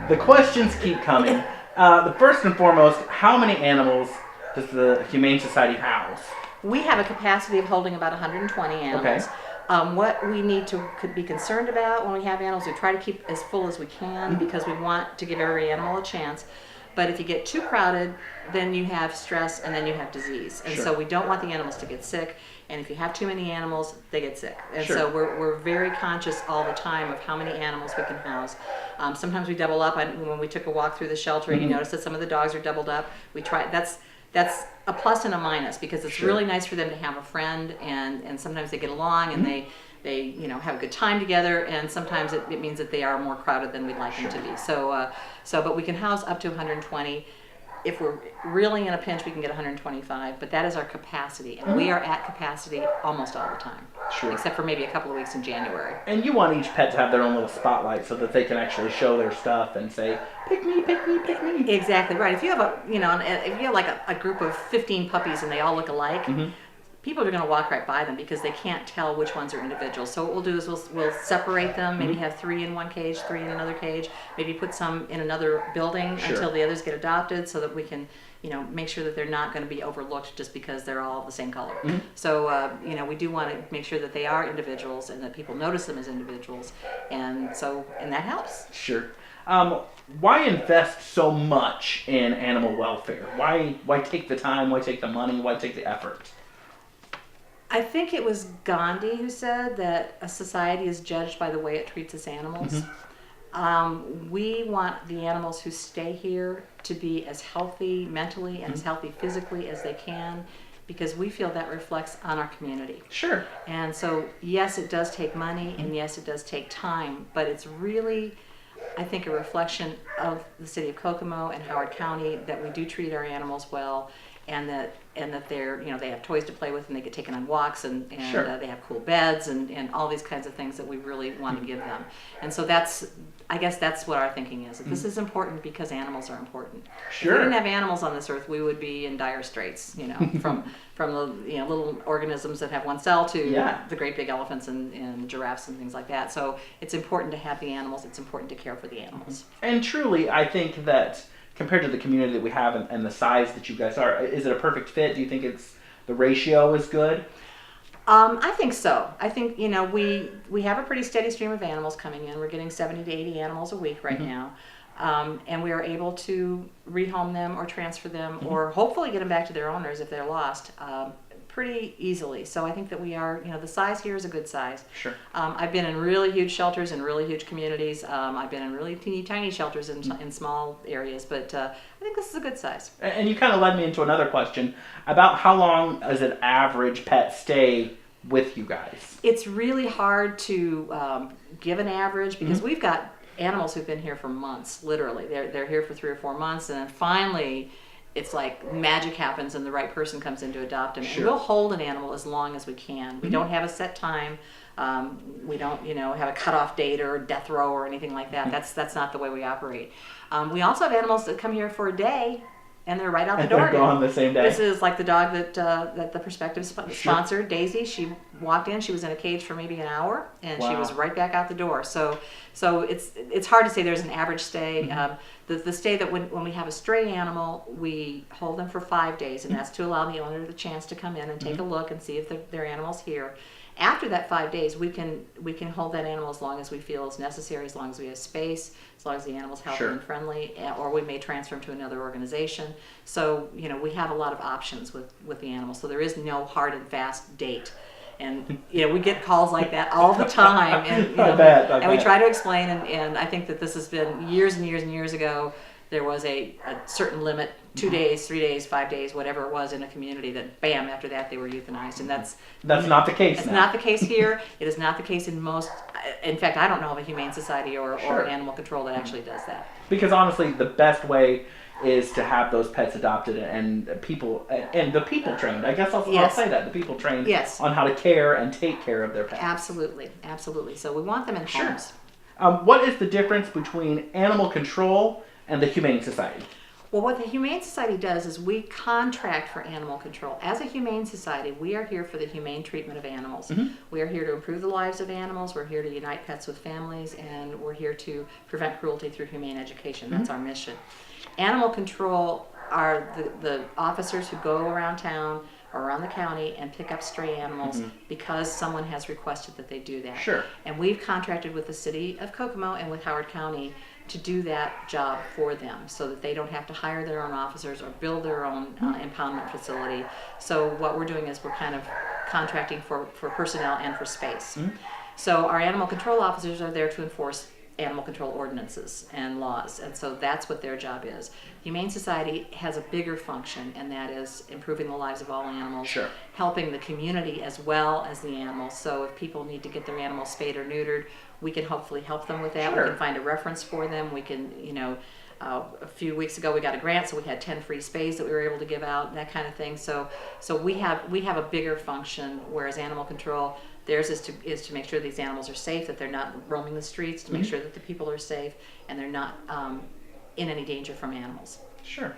The questions keep coming. The first and foremost, how many animals does the Humane Society house? We have a capacity of holding about 120 animals. Okay. What we need to be concerned about when we have animals, we try to keep as full as we can because we want to give every animal a chance. But if you get too crowded, then you have stress and then you have disease. And so we don't want the animals to get sick. And if you have too many animals, they get sick. And so we're very conscious all the time of how many animals we can house. Sometimes we double up. When we took a walk through the shelter, you notice that some of the dogs are doubled up. We try. That's a plus and a minus because it's really nice for them to have a friend, and sometimes they get along and they have a good time together, and sometimes it means that they are more crowded than we'd like them to be. But we can house up to 120. If we're really in a pinch, we can get 125, but that is our capacity, and we are at capacity almost all the time, except for maybe a couple of weeks in January. And you want each pet to have their own little spotlight so that they can actually show their stuff and say, "Pick me, pick me, pick me." Exactly right. If you have like a group of 15 puppies and they all look alike. People are going to walk right by them because they can't tell which ones are individuals. So what we'll do is we'll separate them, maybe have 3 in one cage, 3 in another cage, maybe put some in another building until the others get adopted so that we can, make sure that they're not going to be overlooked just because they're all the same color. So, we do want to make sure that they are individuals and that people notice them as individuals. And that helps. Sure. Why invest so much in animal welfare? Why take the time? Why take the money? Why take the effort? I think it was Gandhi who said that a society is judged by the way it treats its animals. We want the animals who stay here to be as healthy mentally and as healthy physically as they can because we feel that reflects on our community. Sure. And so, yes, it does take money and yes, it does take time, but it's really, I think, a reflection of the city of Kokomo and Howard County that we do treat our animals well. And that they're, they have toys to play with and they get taken on walks and they have cool beds and all these kinds of things that we really want to give them. And so I guess that's what our thinking is. This is important because animals are important. If we didn't have animals on this earth, we would be in dire straits, from the little organisms that have one cell to the great big elephants and giraffes and things like that. So it's important to have the animals. It's important to care for the animals. And truly, I think that compared to the community that we have and the size that you guys are, is it a perfect fit? Do you think the ratio is good? I think so. I think, we have a pretty steady stream of animals coming in. We're getting 70 to 80 animals a week right now. And we are able to rehome them or transfer them or hopefully get them back to their owners if they're lost pretty easily. So I think that we are, the size here is a good size. Sure. I've been in really huge shelters in really huge communities. I've been in really teeny tiny shelters in small areas, but I think this is a good size. And you kind of led me into another question about how long does an average pet stay with you guys? It's really hard to give an average because we've got animals who've been here for months, literally. They're here for 3 or 4 months, and then finally it's like magic happens and the right person comes in to adopt them. And we'll hold an animal as long as we can. We don't have a set time. We don't, have a cutoff date or death row or anything like that. That's not the way we operate. We also have animals that come here for a day and they're right out the door. They're gone the same day. This is like the dog that the Perspective sponsored, Daisy. She walked in. She was in a cage for maybe an hour, and she was right back out the door. So it's hard to say there's an average stay. The stay that when we have a stray animal, we hold them for 5 days, and that's to allow the owner the chance to come in and take a look and see if their animal's here. After that 5 days, we can hold that animal as long as we feel is necessary, as long as we have space, as long as the animal's healthy and friendly, or we may transfer them to another organization. So, we have a lot of options with the animal. So there is no hard and fast date. And, we get calls like that all the time. And, I bet. And we try to explain, and I think that this has been years and years and years ago. There was a certain limit, 2 days, 3 days, 5 days, whatever it was in a community that, bam, after that they were euthanized. And that's not the case. It's not the case here. It is not the case in most. In fact, I don't know of a humane society or animal control that actually does that. Because honestly, the best way is to have those pets adopted and the people trained. I guess I'll say that, the people trained on how to care and take care of their pets. Absolutely. So we want them in homes. What is the difference between animal control and the Humane Society? Well, what the Humane Society does is we contract for animal control. As a humane society, we are here for the humane treatment of animals. We are here to improve the lives of animals, we're here to unite pets with families, and we're here to prevent cruelty through humane education. That's our mission. Animal control are the officers who go around town or around the county and pick up stray animals because someone has requested that they do that. Sure. And we've contracted with the city of Kokomo and with Howard County to do that job for them so that they don't have to hire their own officers or build their own impoundment facility. So what we're doing is we're kind of contracting for personnel and for space. So our animal control officers are there to enforce animal control ordinances and laws, and so that's what their job is. Humane Society has a bigger function, and that is improving the lives of all animals, helping the community as well as the animals. So if people need to get their animals spayed or neutered, we can hopefully help them with that. We can find a reference for them. We can, a few weeks ago we got a grant, so we had 10 free spays that we were able to give out, and that kind of thing. So we have a bigger function, whereas animal control, theirs is to make sure these animals are safe, that they're not roaming the streets, to make sure that the people are safe and they're not in any danger from animals. Sure.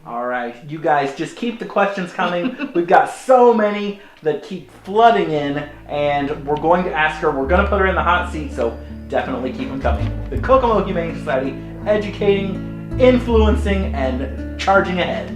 All right, you guys just keep the questions coming. We've got so many that keep flooding in, and we're going to ask her. We're going to put her in the hot seat, so definitely keep them coming. The Kokomo Humane Society, educating, influencing, and charging ahead.